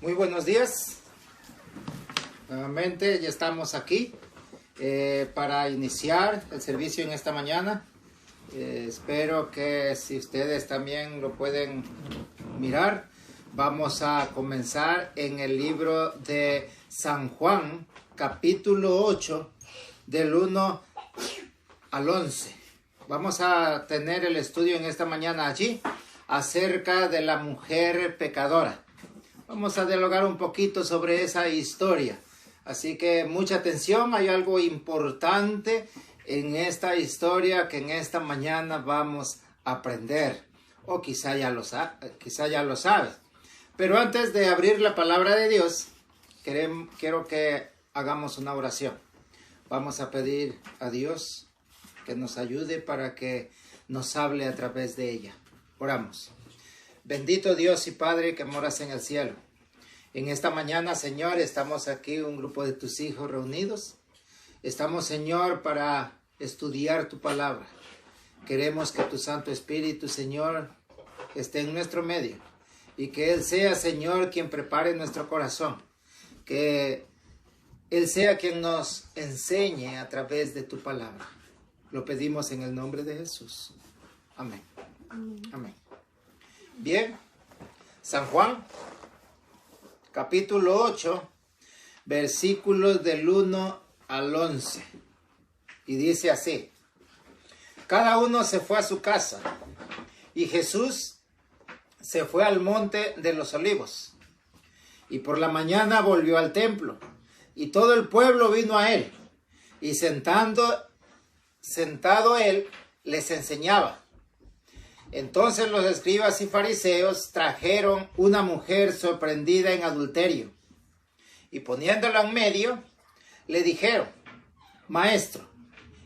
Muy buenos días. Nuevamente ya estamos aquí para iniciar el servicio en esta mañana. Espero que si ustedes también lo pueden mirar, vamos a comenzar en el libro de San Juan, capítulo 8, del 1 al 11. Vamos a tener el estudio en esta mañana allí acerca de la mujer pecadora. Vamos a dialogar un poquito sobre esa historia. Así que mucha atención, hay algo importante en esta historia que en esta mañana vamos a aprender. O quizá ya lo sabes. Pero antes de abrir la palabra de Dios, quiero que hagamos una oración. Vamos a pedir a Dios que nos ayude para que nos hable a través de ella. Oramos. Bendito Dios y Padre que moras en el cielo. En esta mañana, Señor, estamos aquí, un grupo de tus hijos reunidos. Estamos, Señor, para estudiar tu palabra. Queremos que tu Santo Espíritu, Señor, esté en nuestro medio. Y que Él sea, Señor, quien prepare nuestro corazón. Que Él sea quien nos enseñe a través de tu palabra. Lo pedimos en el nombre de Jesús. Amén. Amén. Bien, San Juan, capítulo 8, versículos del 1 al 11. Y dice así: cada uno se fue a su casa, y Jesús se fue al monte de los olivos. Y por la mañana volvió al templo, y todo el pueblo vino a él, y sentado él les enseñaba. Entonces los escribas y fariseos trajeron una mujer sorprendida en adulterio, y poniéndola en medio, le dijeron: Maestro,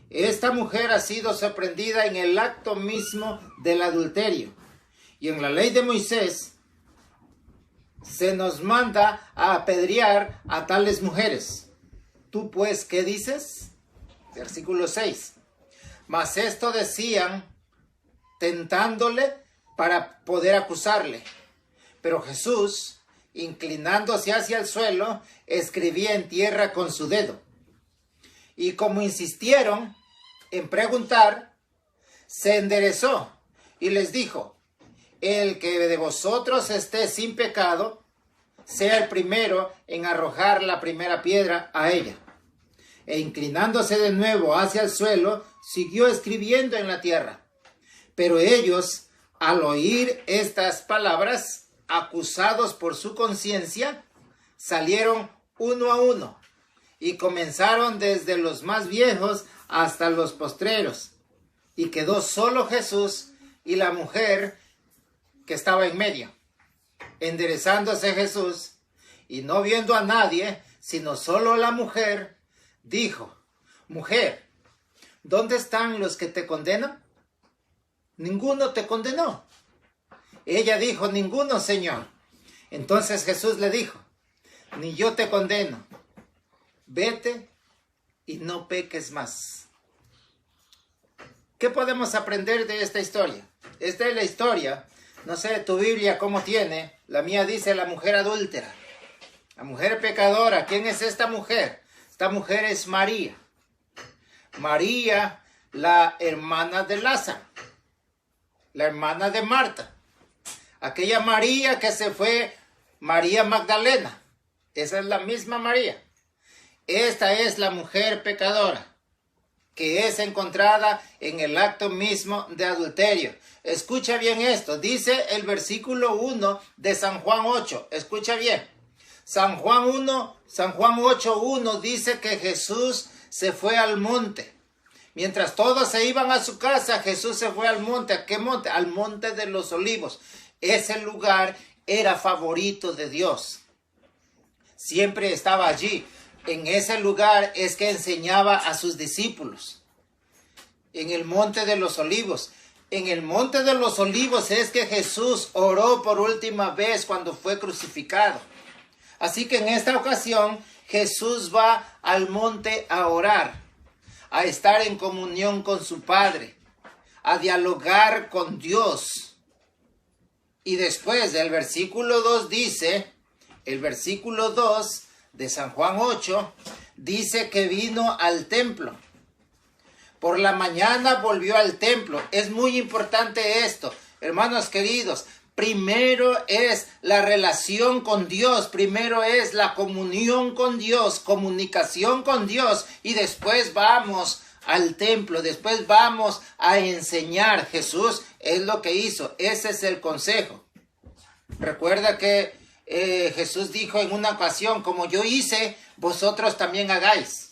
esta mujer ha sido sorprendida en el acto mismo del adulterio, y en la ley de Moisés se nos manda a apedrear a tales mujeres. ¿Tú pues qué dices? Versículo 6. Mas esto decían tentándole para poder acusarle. Pero Jesús, inclinándose hacia el suelo, escribía en tierra con su dedo. Y como insistieron en preguntar, se enderezó y les dijo: el que de vosotros esté sin pecado, sea el primero en arrojar la primera piedra a ella. E inclinándose de nuevo hacia el suelo, siguió escribiendo en la tierra. Pero ellos, al oír estas palabras, acusados por su conciencia, salieron uno a uno y comenzaron desde los más viejos hasta los postreros. Y quedó solo Jesús y la mujer que estaba en medio. Enderezándose Jesús y no viendo a nadie, sino solo a la mujer, dijo: Mujer, ¿dónde están los que te condenan? Ninguno te condenó. Ella dijo: ninguno, Señor. Entonces Jesús le dijo: ni yo te condeno. Vete y no peques más. ¿Qué podemos aprender de esta historia? Esta es la historia, no sé tu Biblia cómo tiene, la mía dice la mujer adúltera, la mujer pecadora. ¿Quién es esta mujer? Esta mujer es María. María, la hermana de Lázaro, la hermana de Marta, aquella María que se fue, María Magdalena. Esa es la misma María. Esta es la mujer pecadora que es encontrada en el acto mismo de adulterio. Escucha bien esto, dice el versículo 1 de San Juan 8. Escucha bien. San Juan 8:1 dice que Jesús se fue al monte. Mientras todos se iban a su casa, Jesús se fue al monte. ¿A qué monte? Al monte de los olivos. Ese lugar era favorito de Dios. Siempre estaba allí. En ese lugar es que enseñaba a sus discípulos. En el monte de los olivos. En el monte de los olivos es que Jesús oró por última vez cuando fue crucificado. Así que en esta ocasión Jesús va al monte a orar, a estar en comunión con su Padre, a dialogar con Dios. Y después el versículo 2 dice: el versículo 2 de San Juan 8 dice que vino al templo. Por la mañana volvió al templo. Es muy importante esto, hermanos queridos. Primero es la relación con Dios, primero es la comunión con Dios, comunicación con Dios, y después vamos al templo, después vamos a enseñar. Jesús es lo que hizo, ese es el consejo. Recuerda que Jesús dijo en una ocasión, como yo hice, vosotros también hagáis.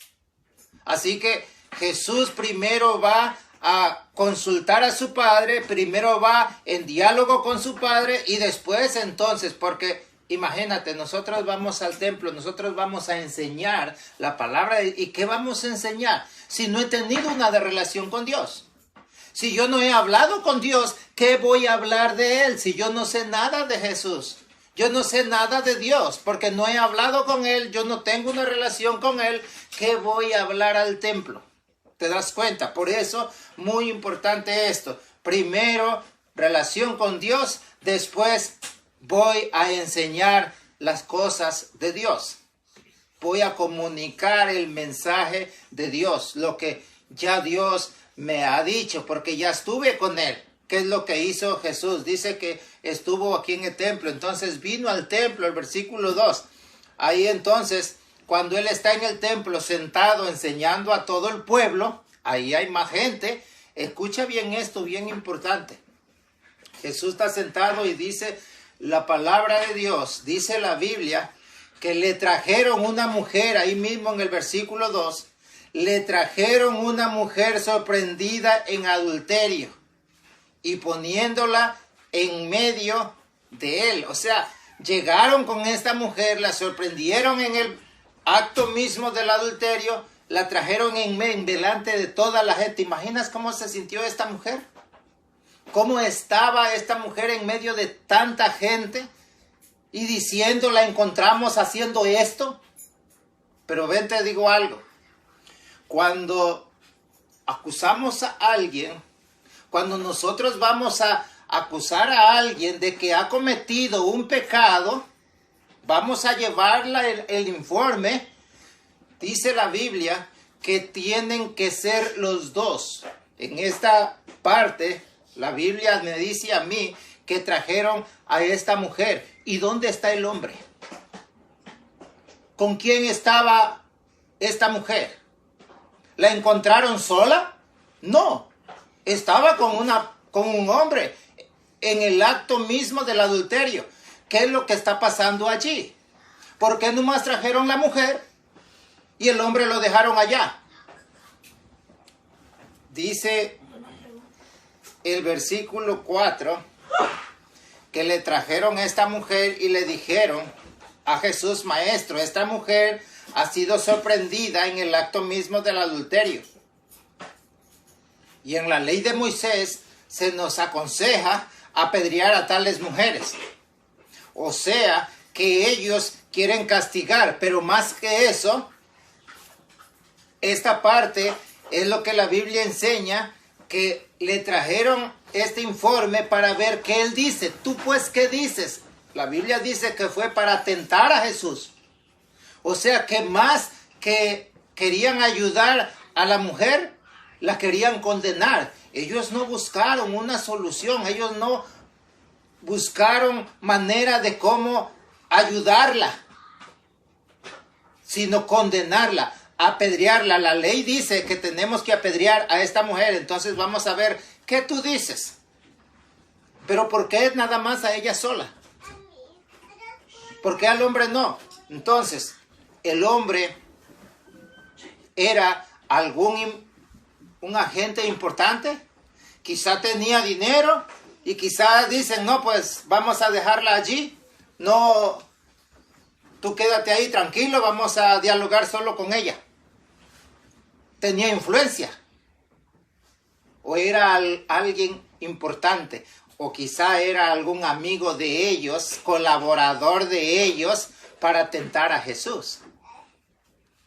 Así que Jesús primero va a consultar a su Padre, primero va en diálogo con su Padre y después entonces, porque imagínate, nosotros vamos al templo, nosotros vamos a enseñar la palabra. ¿Y qué vamos a enseñar? Si no he tenido una relación con Dios. Si yo no he hablado con Dios, ¿qué voy a hablar de Él? Si yo no sé nada de Jesús. Yo no sé nada de Dios, porque no he hablado con Él, yo no tengo una relación con Él. ¿Qué voy a hablar al templo? ¿Te das cuenta? Por eso, muy importante esto. Primero, relación con Dios. Después, voy a enseñar las cosas de Dios. Voy a comunicar el mensaje de Dios. Lo que ya Dios me ha dicho, porque ya estuve con Él. ¿Qué es lo que hizo Jesús? Dice que estuvo aquí en el templo. Entonces, vino al templo, el versículo 2. Ahí entonces, cuando Él está en el templo sentado enseñando a todo el pueblo, ahí hay más gente. Escucha bien esto, bien importante. Jesús está sentado y dice la palabra de Dios, dice la Biblia, que le trajeron una mujer, ahí mismo en el versículo 2, le trajeron una mujer sorprendida en adulterio y poniéndola en medio de él. O sea, llegaron con esta mujer, la sorprendieron en el acto mismo del adulterio, la trajeron en delante de toda la gente. ¿Imaginas cómo se sintió esta mujer? ¿Cómo estaba esta mujer en medio de tanta gente? Y diciendo, la encontramos haciendo esto. Pero ven, te digo algo. Cuando acusamos a alguien, cuando nosotros vamos a acusar a alguien de que ha cometido un pecado, vamos a llevarla el informe. Dice la Biblia que tienen que ser los dos. En esta parte, la Biblia me dice a mí que trajeron a esta mujer. ¿Y dónde está el hombre? ¿Con quién estaba esta mujer? ¿La encontraron sola? No. Estaba con un hombre en el acto mismo del adulterio. ¿Qué es lo que está pasando allí? ¿Por qué nomás trajeron la mujer y el hombre lo dejaron allá? Dice el versículo 4 que le trajeron a esta mujer y le dijeron a Jesús: Maestro, esta mujer ha sido sorprendida en el acto mismo del adulterio. Y en la ley de Moisés se nos aconseja apedrear a tales mujeres. O sea, que ellos quieren castigar, pero más que eso, esta parte es lo que la Biblia enseña, que le trajeron este informe para ver qué él dice. ¿Tú pues qué dices? La Biblia dice que fue para tentar a Jesús. O sea, que más que querían ayudar a la mujer, la querían condenar. Ellos no buscaron una solución, ellos no buscaron manera de cómo ayudarla, sino condenarla, apedrearla. La ley dice que tenemos que apedrear a esta mujer. Entonces vamos a ver qué tú dices. Pero ¿por qué nada más a ella sola? ¿Por qué al hombre no? Entonces, el hombre era un agente importante, quizá tenía dinero y quizá dicen, no, pues vamos a dejarla allí, no, tú quédate ahí tranquilo, vamos a dialogar solo con ella. Tenía influencia, o era alguien importante, o quizá era algún amigo de ellos, colaborador de ellos, para tentar a Jesús.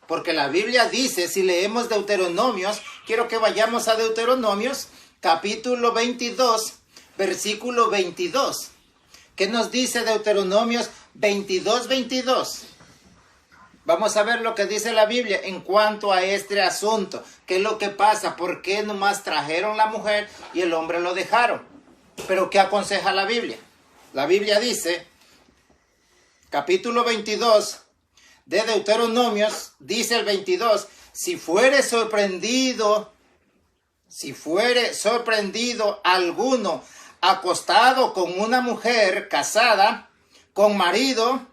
Porque la Biblia dice, si leemos Deuteronomios, quiero que vayamos a Deuteronomios, capítulo 22, versículo 22. ¿Qué nos dice Deuteronomios 22:22? Vamos a ver lo que dice la Biblia en cuanto a este asunto. ¿Qué es lo que pasa? ¿Por qué nomás trajeron la mujer y el hombre lo dejaron? Pero ¿qué aconseja la Biblia? La Biblia dice, capítulo 22 de Deuteronomios, dice el 22, si fuere sorprendido alguno acostado con una mujer casada, con marido,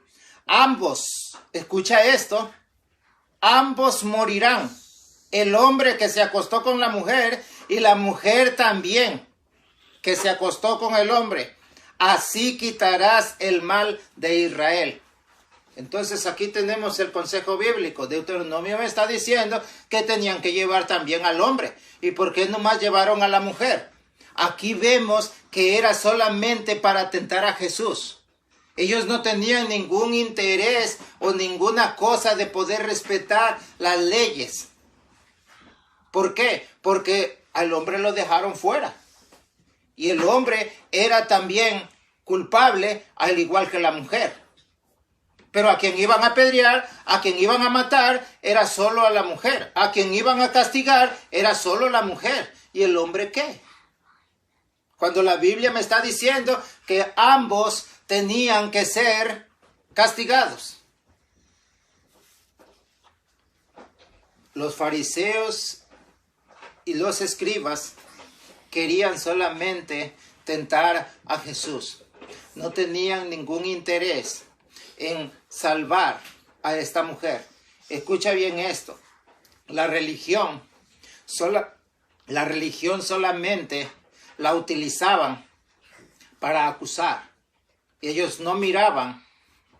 ambos, escucha esto, ambos morirán. El hombre que se acostó con la mujer y la mujer también que se acostó con el hombre. Así quitarás el mal de Israel. Entonces aquí tenemos el consejo bíblico. Deuteronomio me está diciendo que tenían que llevar también al hombre. ¿Y por qué nomás llevaron a la mujer? Aquí vemos que era solamente para tentar a Jesús. Ellos no tenían ningún interés o ninguna cosa de poder respetar las leyes. ¿Por qué? Porque al hombre lo dejaron fuera. Y el hombre era también culpable al igual que la mujer. Pero a quien iban a apedrear, a quien iban a matar, era solo a la mujer. A quien iban a castigar, era solo la mujer. ¿Y el hombre qué? Cuando la Biblia me está diciendo que ambos tenían que ser castigados. Los fariseos y los escribas querían solamente tentar a Jesús. No tenían ningún interés en salvar a esta mujer. Escucha bien esto. La religión solamente la utilizaban para acusar. Ellos no miraban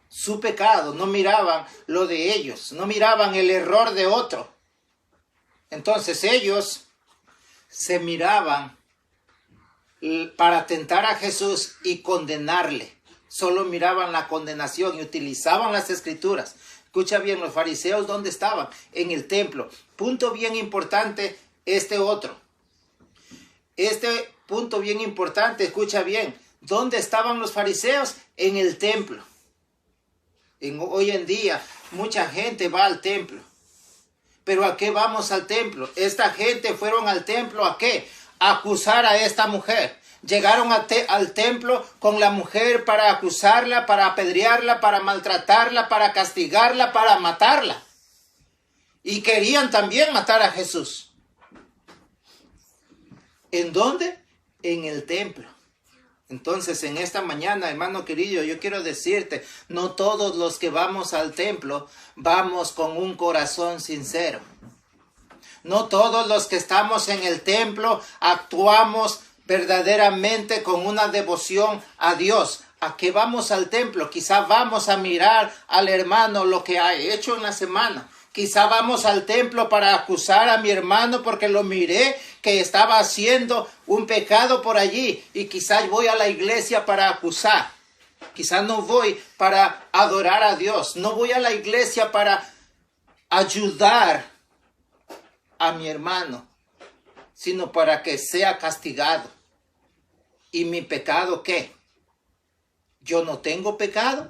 su pecado, no miraban lo de ellos, no miraban el error de otro. Entonces ellos se miraban para tentar a Jesús y condenarle. Solo miraban la condenación y utilizaban las escrituras. Escucha bien, los fariseos, ¿dónde estaban? En el templo. Punto bien importante, este punto bien importante, escucha bien. ¿Dónde estaban los fariseos? En el templo. Hoy en día, mucha gente va al templo. ¿Pero a qué vamos al templo? Esta gente fueron al templo, ¿a qué? A acusar a esta mujer. Llegaron al templo con la mujer para acusarla, para apedrearla, para maltratarla, para castigarla, para matarla. Y querían también matar a Jesús. ¿En dónde? En el templo. Entonces, en esta mañana, hermano querido, yo quiero decirte, no todos los que vamos al templo vamos con un corazón sincero. No todos los que estamos en el templo actuamos verdaderamente con una devoción a Dios. ¿A qué vamos al templo? Quizá vamos a mirar al hermano lo que ha hecho en la semana. Quizá vamos al templo para acusar a mi hermano porque lo miré que estaba haciendo un pecado por allí. Y quizá voy a la iglesia para acusar. Quizá no voy para adorar a Dios. No voy a la iglesia para ayudar a mi hermano, sino para que sea castigado. ¿Y mi pecado qué? ¿Yo no tengo pecado?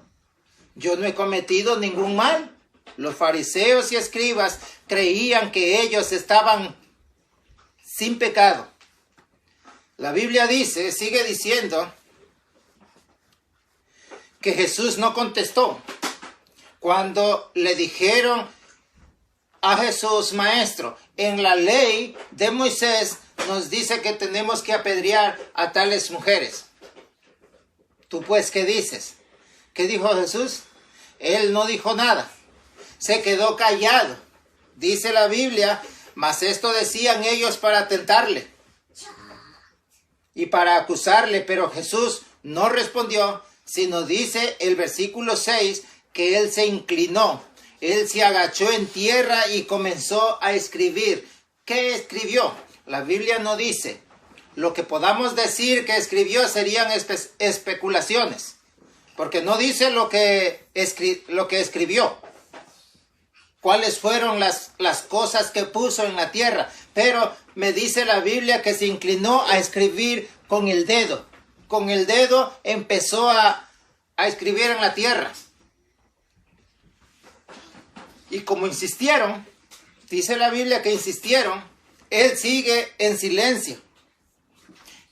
¿Yo no he cometido ningún mal? Los fariseos y escribas creían que ellos estaban sin pecado. La Biblia dice, sigue diciendo, que Jesús no contestó. Cuando le dijeron a Jesús, maestro, en la ley de Moisés nos dice que tenemos que apedrear a tales mujeres. ¿Tú pues qué dices? ¿Qué dijo Jesús? Él no dijo nada. Se quedó callado. Dice la Biblia, mas esto decían ellos para tentarle y para acusarle, pero Jesús no respondió, sino dice el versículo 6 que él se inclinó, él se agachó en tierra y comenzó a escribir. ¿Qué escribió? La Biblia no dice. Lo que podamos decir que escribió serían especulaciones, porque no dice lo que escribió. Cuáles fueron las cosas que puso en la tierra. Pero me dice la Biblia que se inclinó a escribir con el dedo. con el dedo empezó a escribir en la tierra. Y como insistieron, dice la Biblia que insistieron, él sigue en silencio.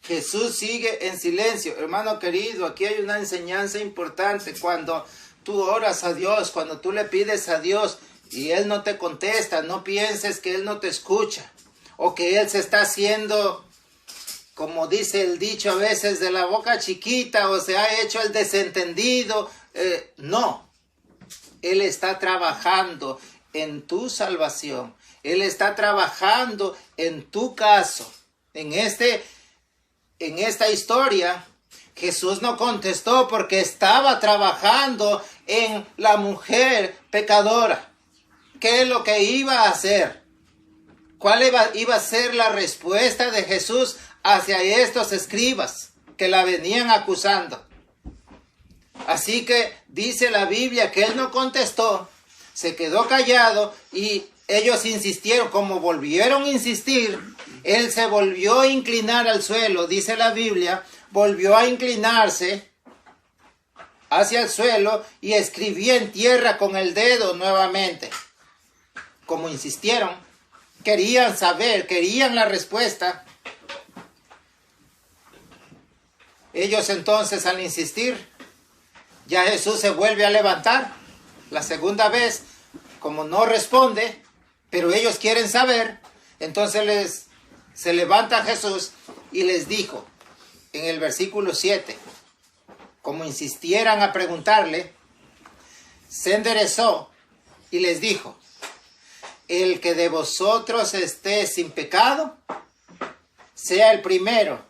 Jesús sigue en silencio. Hermano querido, aquí hay una enseñanza importante. Cuando tú oras a Dios, cuando tú le pides a Dios y Él no te contesta, no pienses que Él no te escucha o que Él se está haciendo, como dice el dicho a veces, de la boca chiquita o se ha hecho el desentendido. No, Él está trabajando en tu salvación. Él está trabajando en tu caso. En esta historia, Jesús no contestó porque estaba trabajando en la mujer pecadora. ¿Qué es lo que iba a hacer? ¿Cuál iba a ser la respuesta de Jesús hacia estos escribas que la venían acusando? Así que dice la Biblia que él no contestó, se quedó callado y ellos insistieron. Como volvieron a insistir, él se volvió a inclinar al suelo, dice la Biblia, volvió a inclinarse hacia el suelo y escribía en tierra con el dedo nuevamente. Como insistieron, querían saber, querían la respuesta. Ellos entonces, al insistir, ya Jesús se vuelve a levantar. La segunda vez, como no responde, pero ellos quieren saber, entonces se levanta Jesús y les dijo, en el versículo 7, como insistieran a preguntarle, se enderezó y les dijo, el que de vosotros esté sin pecado, sea el primero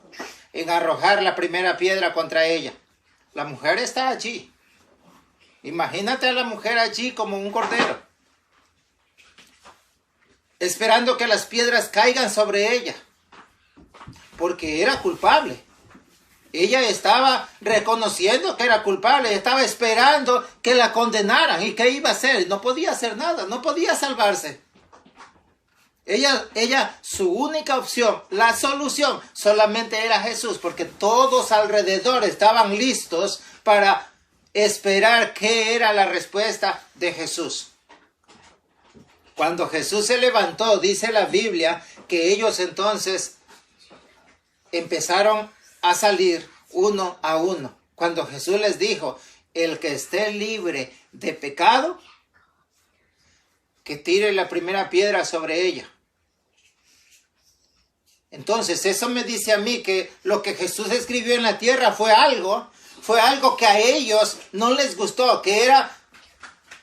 en arrojar la primera piedra contra ella. La mujer está allí. Imagínate a la mujer allí como un cordero, esperando que las piedras caigan sobre ella, porque era culpable. Ella estaba reconociendo que era culpable, estaba esperando que la condenaran. ¿Y qué iba a hacer? No podía hacer nada, no podía salvarse. Ella, su única opción, la solución, solamente era Jesús, porque todos alrededor estaban listos para esperar qué era la respuesta de Jesús. Cuando Jesús se levantó, dice la Biblia, que ellos entonces empezaron a salir uno a uno. Cuando Jesús les dijo, el que esté libre de pecado, que tire la primera piedra sobre ella. Entonces, eso me dice a mí que lo que Jesús escribió en la tierra fue algo que a ellos no les gustó, que era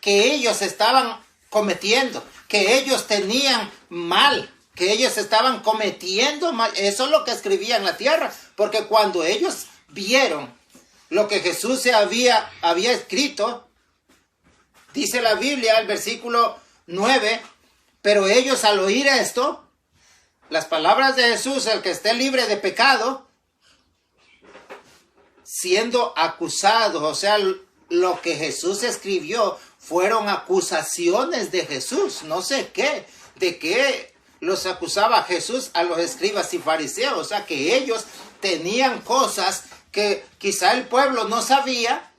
que ellos estaban cometiendo, que ellos tenían mal, que ellos estaban cometiendo mal. Eso es lo que escribía en la tierra, porque cuando ellos vieron lo que Jesús se había escrito, dice la Biblia, el versículo 9, pero ellos al oír esto, las palabras de Jesús, el que esté libre de pecado, siendo acusados, o sea, lo que Jesús escribió fueron acusaciones de Jesús, no sé qué, de qué los acusaba Jesús a los escribas y fariseos, o sea, que ellos tenían cosas que quizá el pueblo no sabía,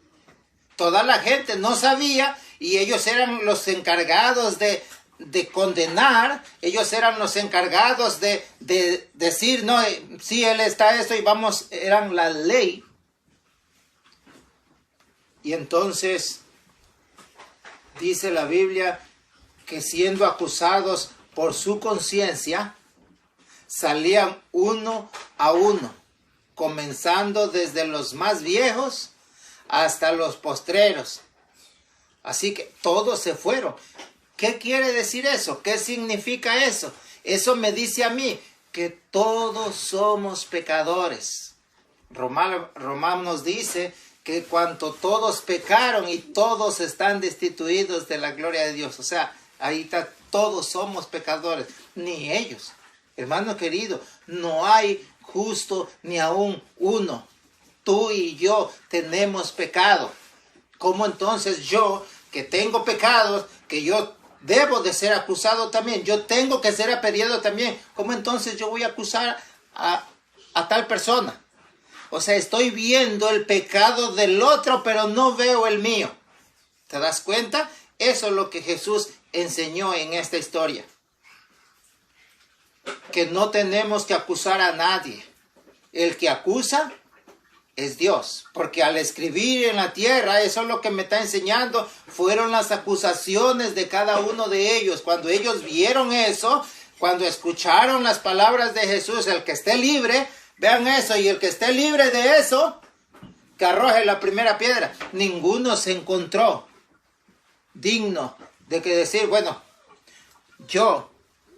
toda la gente no sabía, y ellos eran los encargados de condenar, ellos eran los encargados de decir, no, sí, él está esto y vamos, eran la ley. Y entonces dice la Biblia que siendo acusados por su conciencia, salían uno a uno, comenzando desde los más viejos hasta los postreros. Así que todos se fueron. ¿Qué quiere decir eso? ¿Qué significa eso? Eso me dice a mí que todos somos pecadores. Román nos dice que cuanto todos pecaron y todos están destituidos de la gloria de Dios. O sea, ahí está, todos somos pecadores, ni ellos. Hermano querido, no hay justo ni aún uno. Tú y yo tenemos pecado. ¿Cómo entonces yo, que tengo pecados, que yo debo de ser acusado también, yo tengo que ser apedreado también, cómo entonces yo voy a acusar a tal persona? O sea, estoy viendo el pecado del otro, pero no veo el mío. ¿Te das cuenta? Eso es lo que Jesús enseñó en esta historia. Que no tenemos que acusar a nadie. El que acusa es Dios. Porque al escribir en la tierra, eso es lo que me está enseñando, fueron las acusaciones de cada uno de ellos. Cuando ellos vieron eso, cuando escucharon las palabras de Jesús, el que esté libre, vean eso, y el que esté libre de eso, que arroje la primera piedra. Ninguno se encontró digno de que decir, bueno, yo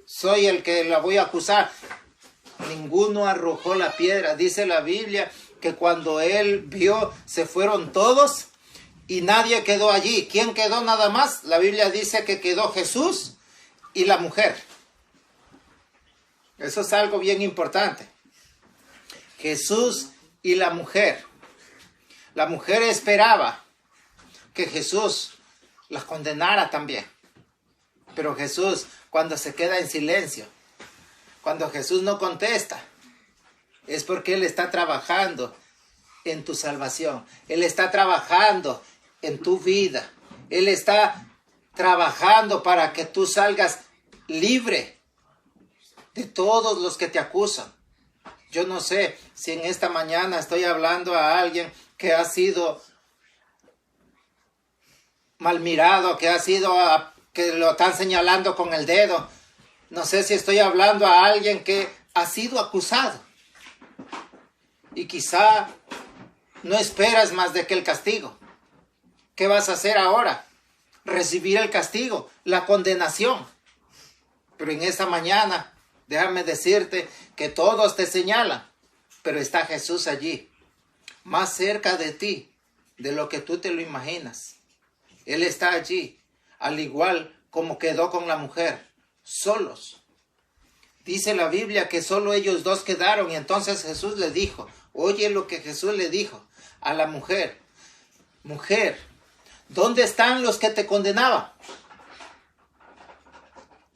soy el que la voy a acusar. Ninguno arrojó la piedra. Dice la Biblia que cuando él vio, se fueron todos y nadie quedó allí. ¿Quién quedó nada más? La Biblia dice que quedó Jesús y la mujer. Eso es algo bien importante. Jesús y la mujer. La mujer esperaba que Jesús las condenara también. Pero Jesús, cuando se queda en silencio, cuando Jesús no contesta, es porque Él está trabajando en tu salvación. Él está trabajando en tu vida. Él está trabajando para que tú salgas libre de todos los que te acusan. Yo no sé si en esta mañana estoy hablando a alguien que ha sido mal mirado, que lo están señalando con el dedo. No sé si estoy hablando a alguien que ha sido acusado. Y quizá no esperas más de que el castigo. ¿Qué vas a hacer ahora? Recibir el castigo, la condenación. Pero en esta mañana, déjame decirte que todos te señalan, pero está Jesús allí, más cerca de ti de lo que tú te lo imaginas. Él está allí, al igual como quedó con la mujer, solos. Dice la Biblia que solo ellos dos quedaron y entonces Jesús le dijo, oye lo que Jesús le dijo a la mujer. Mujer, ¿dónde están los que te condenaban?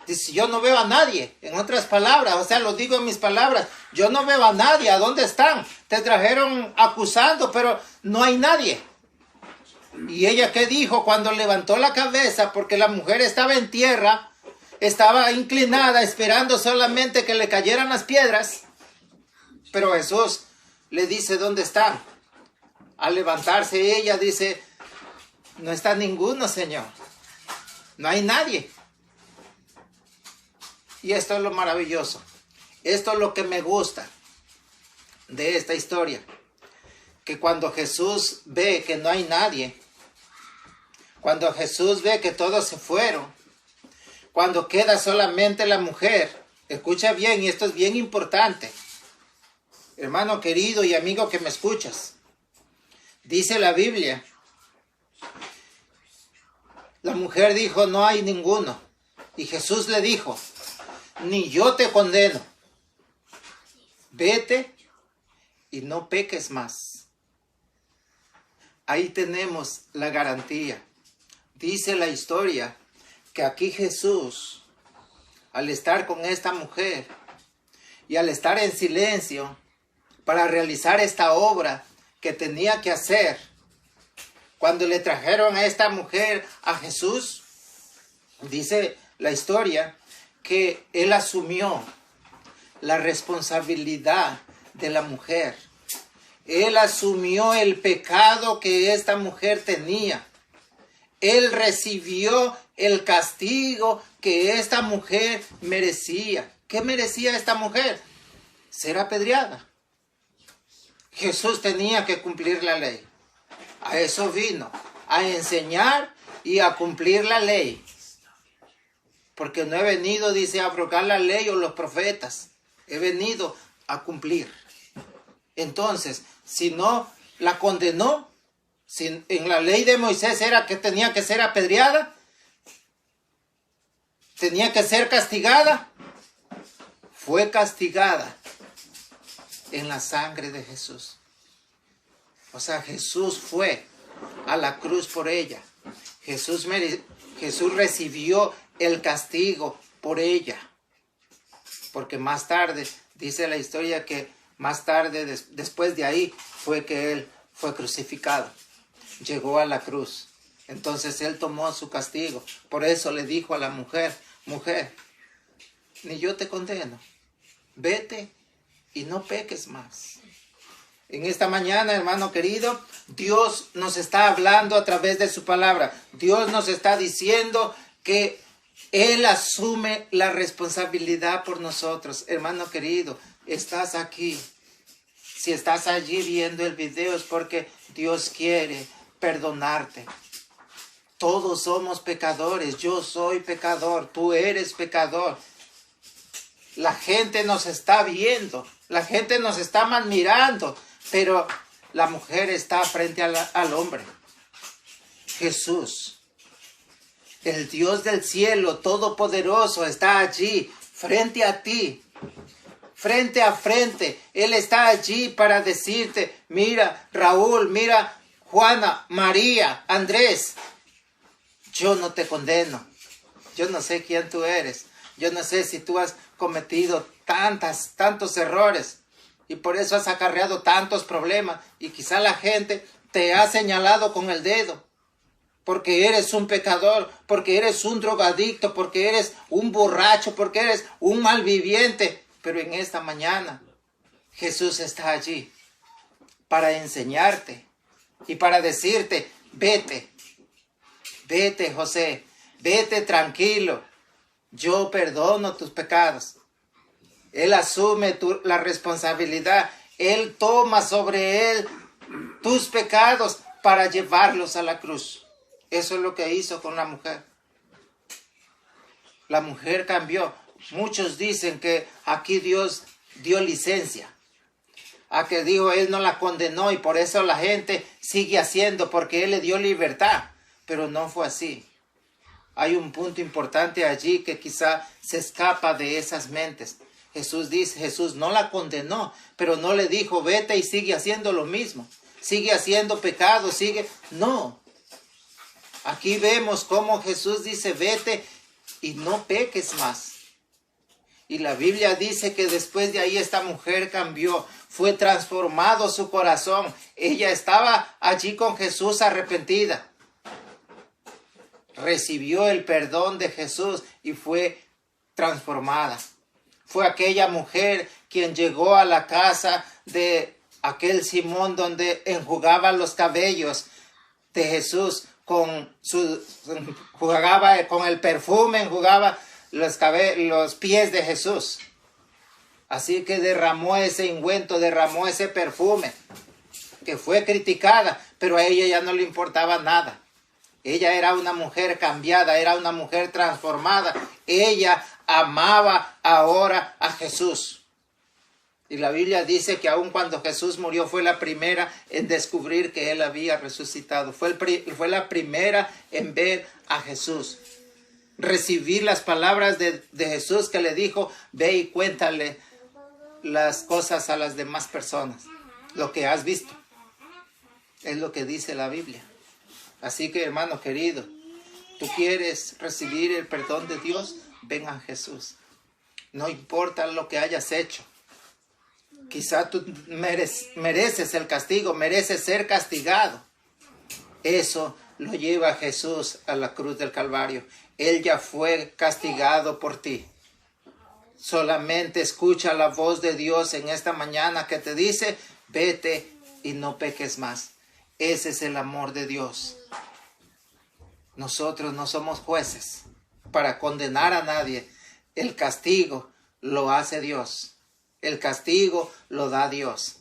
Dice, yo no veo a nadie. En otras palabras, o sea, lo digo en mis palabras, yo no veo a nadie. ¿A dónde están? Te trajeron acusando, pero no hay nadie. ¿Y ella qué dijo cuando levantó la cabeza? Porque la mujer estaba en tierra, estaba inclinada, esperando solamente que le cayeran las piedras. Pero Jesús le dice, ¿dónde están? Al levantarse ella dice, no está ninguno, Señor. No hay nadie. Y esto es lo maravilloso. Esto es lo que me gusta de esta historia. Que cuando Jesús ve que no hay nadie, cuando Jesús ve que todos se fueron, cuando queda solamente la mujer, escucha bien, y esto es bien importante, hermano querido y amigo que me escuchas, dice la Biblia, la mujer dijo, no hay ninguno, y Jesús le dijo, ni yo te condeno, vete y no peques más. Ahí tenemos la garantía. Dice la historia que aquí Jesús, al estar con esta mujer y al estar en silencio para realizar esta obra que tenía que hacer, cuando le trajeron a esta mujer a Jesús, dice la historia que Él asumió la responsabilidad de la mujer. Él asumió el pecado que esta mujer tenía. Él recibió el castigo que esta mujer merecía. ¿Qué merecía esta mujer? Ser apedreada. Jesús tenía que cumplir la ley. A eso vino, a enseñar y a cumplir la ley. Porque no he venido, dice, a abrogar la ley o los profetas. He venido a cumplir. Entonces, si no la condenó, si en la ley de Moisés era que tenía que ser apedreada, tenía que ser castigada, fue castigada en la sangre de Jesús. O sea, Jesús fue a la cruz por ella. Jesús recibió el castigo por ella. Porque más tarde dice la historia que Más tarde, después de ahí, fue que él fue crucificado. Llegó a la cruz. Entonces él tomó su castigo. Por eso le dijo a la mujer, mujer, ni yo te condeno. Vete y no peques más. En esta mañana, hermano querido, Dios nos está hablando a través de su palabra. Dios nos está diciendo que Él asume la responsabilidad por nosotros. Hermano querido, estás aquí. Si estás allí viendo el video es porque Dios quiere perdonarte. Todos somos pecadores. Yo soy pecador. Tú eres pecador. La gente nos está viendo. La gente nos está admirando. Pero la mujer está frente al hombre. Jesús, el Dios del cielo todopoderoso, está allí frente a ti. Frente a frente. Él está allí para decirte, mira Raúl, mira Juana, María, Andrés. Yo no te condeno. Yo no sé quién tú eres. Yo no sé si tú has cometido tantos errores. Y por eso has acarreado tantos problemas. Y quizá la gente te ha señalado con el dedo. Porque eres un pecador. Porque eres un drogadicto. Porque eres un borracho. Porque eres un malviviente. Pero en esta mañana Jesús está allí para enseñarte. Y para decirte, vete. Vete, José. Vete tranquilo. Yo perdono tus pecados. Él asume la responsabilidad. Él toma sobre él tus pecados para llevarlos a la cruz. Eso es lo que hizo con la mujer. La mujer cambió. Muchos dicen que aquí Dios dio licencia. A que dijo, Él no la condenó y por eso la gente sigue haciendo, porque Él le dio libertad. Pero no fue así. Hay un punto importante allí que quizá se escapa de esas mentes. Jesús dice, Jesús no la condenó, pero no le dijo, vete y sigue haciendo lo mismo. Sigue haciendo pecado, sigue. No. Aquí vemos cómo Jesús dice, vete y no peques más. Y la Biblia dice que después de ahí esta mujer cambió, fue transformado su corazón. Ella estaba allí con Jesús arrepentida. Recibió el perdón de Jesús y fue transformada. Fue aquella mujer quien llegó a la casa de aquel Simón donde enjugaba los cabellos de Jesús jugaba con el perfume, enjugaba los pies de Jesús. Así que derramó ese ungüento, derramó ese perfume, que fue criticada, pero a ella ya no le importaba nada. Ella era una mujer cambiada, era una mujer transformada. Ella amaba ahora a Jesús. Y la Biblia dice que aun cuando Jesús murió fue la primera en descubrir que Él había resucitado. Fue la primera en ver a Jesús. Recibir las palabras de Jesús que le dijo, ve y cuéntale las cosas a las demás personas. Lo que has visto. Es lo que dice la Biblia. Así que, hermano querido, tú quieres recibir el perdón de Dios, ven a Jesús. No importa lo que hayas hecho. Quizá tú mereces el castigo, mereces ser castigado. Eso lo lleva Jesús a la cruz del Calvario. Él ya fue castigado por ti. Solamente escucha la voz de Dios en esta mañana que te dice, vete y no peques más. Ese es el amor de Dios. Nosotros no somos jueces para condenar a nadie. El castigo lo hace Dios. El castigo lo da Dios.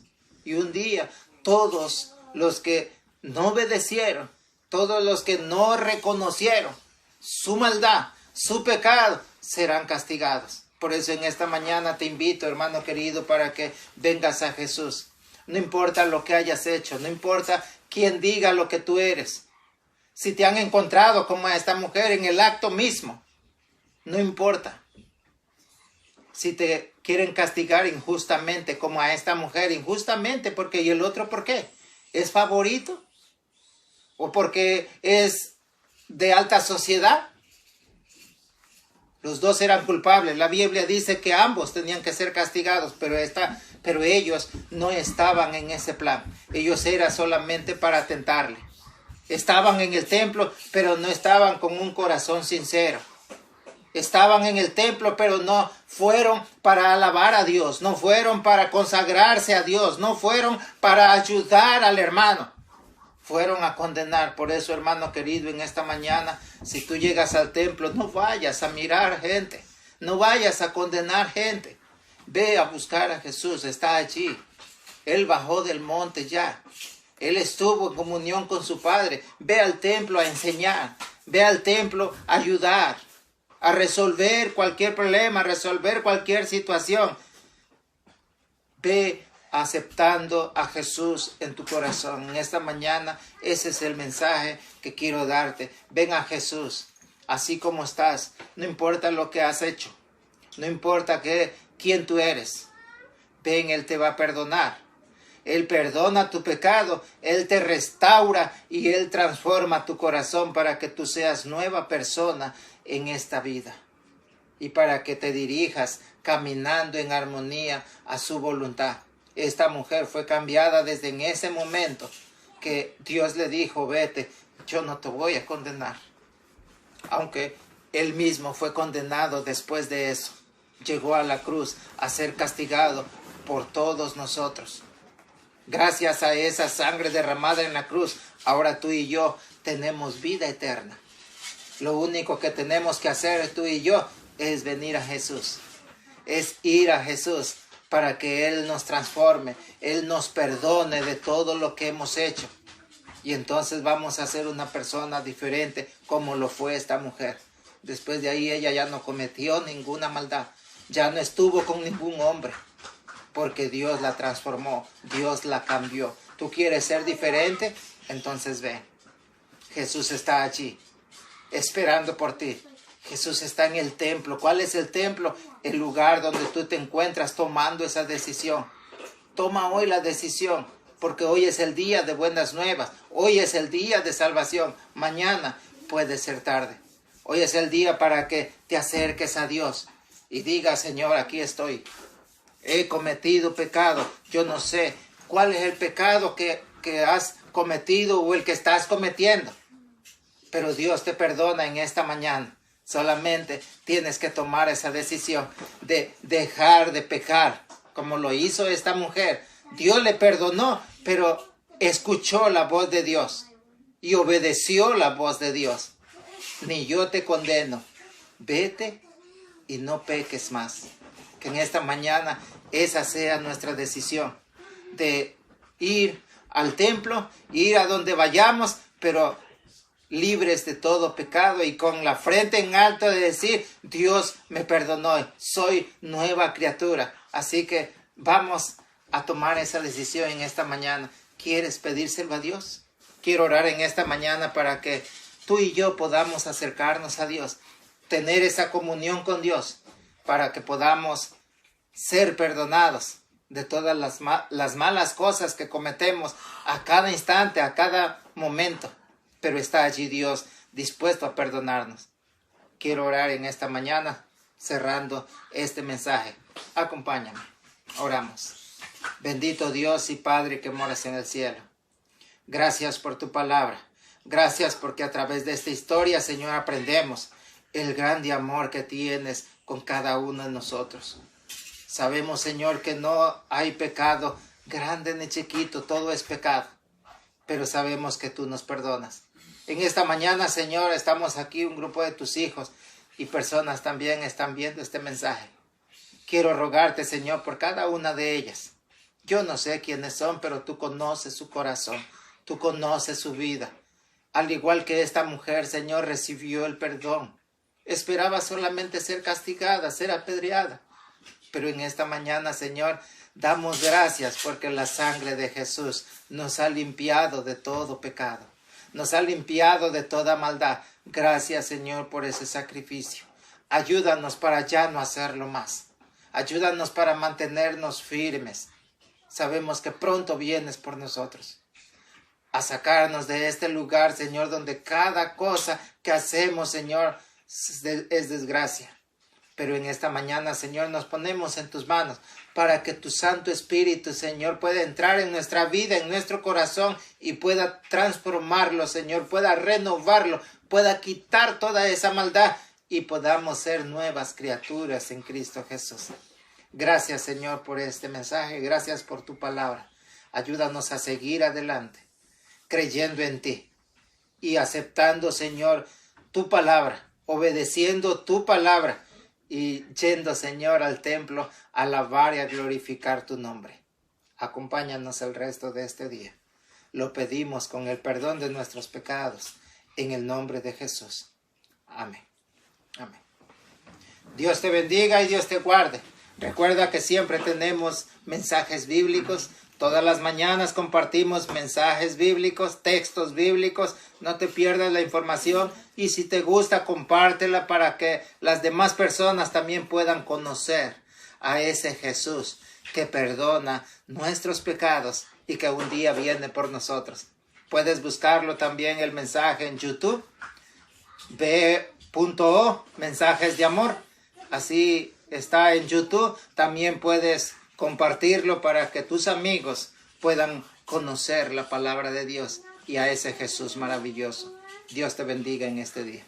Y un día todos los que no obedecieron, todos los que no reconocieron su maldad, su pecado, serán castigados. Por eso en esta mañana te invito, hermano querido, para que vengas a Jesús. No importa lo que hayas hecho, no importa quién diga lo que tú eres. Si te han encontrado como a esta mujer en el acto mismo, no importa. Si te quieren castigar injustamente como a esta mujer, injustamente, porque ¿y el otro por qué? ¿Es favorito? ¿O porque es de alta sociedad? Los dos eran culpables. La Biblia dice que ambos tenían que ser castigados, pero ellos no estaban en ese plan. Ellos eran solamente para tentarle. Estaban en el templo, pero no estaban con un corazón sincero. Estaban en el templo, pero no fueron para alabar a Dios, no fueron para consagrarse a Dios, no fueron para ayudar al hermano. Fueron a condenar. Por eso, hermano querido, en esta mañana, si tú llegas al templo, no vayas a mirar gente, no vayas a condenar gente. Ve a buscar a Jesús, está allí. Él bajó del monte ya. Él estuvo en comunión con su Padre. Ve al templo a enseñar, ve al templo a ayudar, a resolver cualquier problema, a resolver cualquier situación. Ve aceptando a Jesús en tu corazón. En esta mañana, ese es el mensaje que quiero darte. Ven a Jesús, así como estás. No importa lo que has hecho. No importa quién tú eres. Ven, Él te va a perdonar. Él perdona tu pecado. Él te restaura y Él transforma tu corazón para que tú seas nueva persona en esta vida. Y para que te dirijas caminando en armonía a su voluntad. Esta mujer fue cambiada desde en ese momento que Dios le dijo, vete, yo no te voy a condenar. Aunque él mismo fue condenado después de eso. Llegó a la cruz a ser castigado por todos nosotros. Gracias a esa sangre derramada en la cruz, ahora tú y yo tenemos vida eterna. Lo único que tenemos que hacer tú y yo es venir a Jesús. Es ir a Jesús para que Él nos transforme, Él nos perdone de todo lo que hemos hecho. Y entonces vamos a ser una persona diferente como lo fue esta mujer. Después de ahí ella ya no cometió ninguna maldad, ya no estuvo con ningún hombre, porque Dios la transformó, Dios la cambió. ¿Tú quieres ser diferente? Entonces ven. Jesús está allí, esperando por ti. Jesús está en el templo. ¿Cuál es el templo? El lugar donde tú te encuentras tomando esa decisión. Toma hoy la decisión, porque hoy es el día de buenas nuevas. Hoy es el día de salvación. Mañana puede ser tarde. Hoy es el día para que te acerques a Dios y digas, Señor, aquí estoy. He cometido pecado. Yo no sé cuál es el pecado que has cometido o el que estás cometiendo. Pero Dios te perdona en esta mañana. Solamente tienes que tomar esa decisión de dejar de pecar, como lo hizo esta mujer. Dios le perdonó, pero escuchó la voz de Dios y obedeció la voz de Dios. Ni yo te condeno. Vete y no peques más. Que en esta mañana esa sea nuestra decisión de ir al templo, ir a donde vayamos, pero libres de todo pecado y con la frente en alto de decir, Dios me perdonó, soy nueva criatura. Así que vamos a tomar esa decisión en esta mañana. ¿Quieres pedírselo a Dios? Quiero orar en esta mañana para que tú y yo podamos acercarnos a Dios, tener esa comunión con Dios, para que podamos ser perdonados de todas las malas cosas que cometemos a cada instante, a cada momento. Pero está allí Dios dispuesto a perdonarnos. Quiero orar en esta mañana, cerrando este mensaje. Acompáñame. Oramos. Bendito Dios y Padre que moras en el cielo. Gracias por tu palabra. Gracias porque a través de esta historia, Señor, aprendemos el grande amor que tienes con cada uno de nosotros. Sabemos, Señor, que no hay pecado grande ni chiquito, todo es pecado. Pero sabemos que tú nos perdonas. En esta mañana, Señor, estamos aquí, un grupo de tus hijos y personas también están viendo este mensaje. Quiero rogarte, Señor, por cada una de ellas. Yo no sé quiénes son, pero tú conoces su corazón, tú conoces su vida. Al igual que esta mujer, Señor, recibió el perdón. Esperaba solamente ser castigada, ser apedreada. Pero en esta mañana, Señor, damos gracias porque la sangre de Jesús nos ha limpiado de todo pecado. Nos ha limpiado de toda maldad. Gracias, Señor, por ese sacrificio. Ayúdanos para ya no hacerlo más. Ayúdanos para mantenernos firmes. Sabemos que pronto vienes por nosotros a sacarnos de este lugar, Señor, donde cada cosa que hacemos, Señor, es desgracia. Pero en esta mañana, Señor, nos ponemos en tus manos para que tu Santo Espíritu, Señor, pueda entrar en nuestra vida, en nuestro corazón y pueda transformarlo, Señor, pueda renovarlo, pueda quitar toda esa maldad y podamos ser nuevas criaturas en Cristo Jesús. Gracias, Señor, por este mensaje. Gracias por tu palabra. Ayúdanos a seguir adelante, creyendo en ti y aceptando, Señor, tu palabra, obedeciendo tu palabra y yendo, Señor, al templo a alabar y a glorificar tu nombre. Acompáñanos el resto de este día. Lo pedimos con el perdón de nuestros pecados, en el nombre de Jesús. Amén. Amén. Dios te bendiga y Dios te guarde. Recuerda que siempre tenemos mensajes bíblicos. Todas las mañanas compartimos mensajes bíblicos, textos bíblicos. No te pierdas la información y si te gusta, compártela para que las demás personas también puedan conocer a ese Jesús que perdona nuestros pecados y que un día viene por nosotros. Puedes buscarlo también el mensaje en YouTube, b.o, mensajes de amor. Así está en YouTube. También puedes compartirlo para que tus amigos puedan conocer la palabra de Dios y a ese Jesús maravilloso. Dios te bendiga en este día.